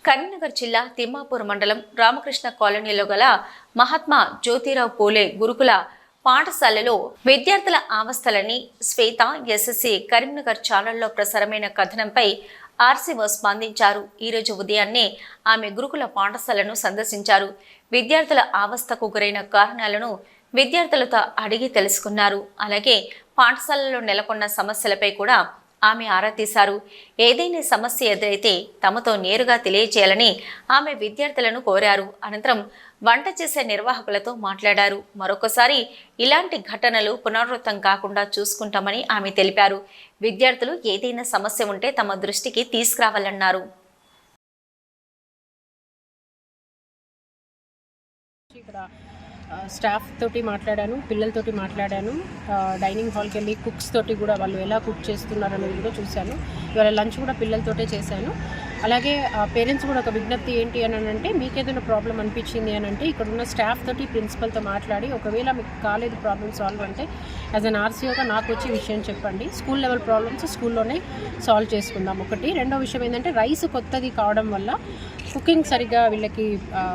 కరీంనగర్ జిల్లా తిమ్మాపూర్ మండలం రామకృష్ణ కాలనీలో గల మహాత్మా జ్యోతిరావు పూలే గురుకుల పాఠశాలలో విద్యార్థుల అవస్థలని శ్వేత ఎస్ఎస్సి కరీంనగర్ ఛానల్లో ప్రసారమైన కథనంపై ఆర్సీఓ స్పందించారు. ఈరోజు ఉదయాన్నే ఆమె గురుకుల పాఠశాలను సందర్శించారు. విద్యార్థుల అవస్థకు గురైన కారణాలను విద్యార్థులతో అడిగి తెలుసుకున్నారు. అలాగే పాఠశాలలో నెలకొన్న సమస్యలపై కూడా ఆమె ఆరా తీశారు. ఏదైనా సమస్య ఎదురైతే తమతో నేరుగా తెలియజేయాలని ఆమె విద్యార్థులను కోరారు. అనంతరం వంట చేసే నిర్వాహకులతో మాట్లాడారు. మరొకసారి ఇలాంటి ఘటనలు పునరావృతం కాకుండా చూసుకుంటామని ఆమె తెలిపారు. విద్యార్థులు ఏదైనా సమస్య ఉంటే తమ దృష్టికి తీసుకురావాలన్నారు. స్టాఫ్ తోటి మాట్లాడాను, పిల్లలతోటి మాట్లాడాను. డైనింగ్ హాల్కి వెళ్ళి కుక్స్ తోటి కూడా వాళ్ళు ఎలా కుక్ చేస్తున్నారు అనేది కూడా చూశాను. ఇవాళ లంచ్ కూడా పిల్లలతోటే చేశాను. అలాగే పేరెంట్స్ కూడా ఒక విజ్ఞప్తి ఏంటి అని అంటే, మీకు ఏదైనా ప్రాబ్లం అనిపించింది అని అంటే ఇక్కడ ఉన్న స్టాఫ్ తోటి ప్రిన్సిపల్తో మాట్లాడి, ఒకవేళ మీకు కాలేదు ప్రాబ్లమ్ సాల్వ్ అంటే యాజ్ అన్ ఆర్సీఓగా నాకు వచ్చి విషయం చెప్పండి. స్కూల్ లెవెల్ ప్రాబ్లమ్స్ స్కూల్లోనే సాల్వ్ చేసుకుందాం. ఒకటి. రెండో విషయం ఏంటంటే, రైస్ కొత్తది కావడం వల్ల కుకింగ్ సరిగ్గా వీళ్ళకి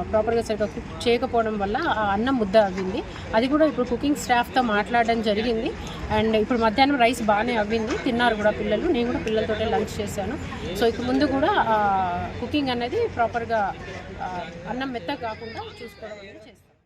ప్రాపర్గా సరిగ్గా కుక్ చేయకపోవడం వల్ల ఆ అన్నం ముద్ద అవ్వింది. అది కూడా ఇప్పుడు కుకింగ్ స్టాఫ్తో మాట్లాడడం జరిగింది. అండ్ ఇప్పుడు మధ్యాహ్నం రైస్ బాగానే అవ్వింది, తిన్నారు కూడా పిల్లలు. నేను కూడా పిల్లలతోటే లంచ్ చేశాను. సో ఇక ముందు కూడా కుకింగ్ అనేది ప్రాపర్గా అన్నం మెత్తగా కాకుండా చూసుకోవడం అనేది చేస్తాను.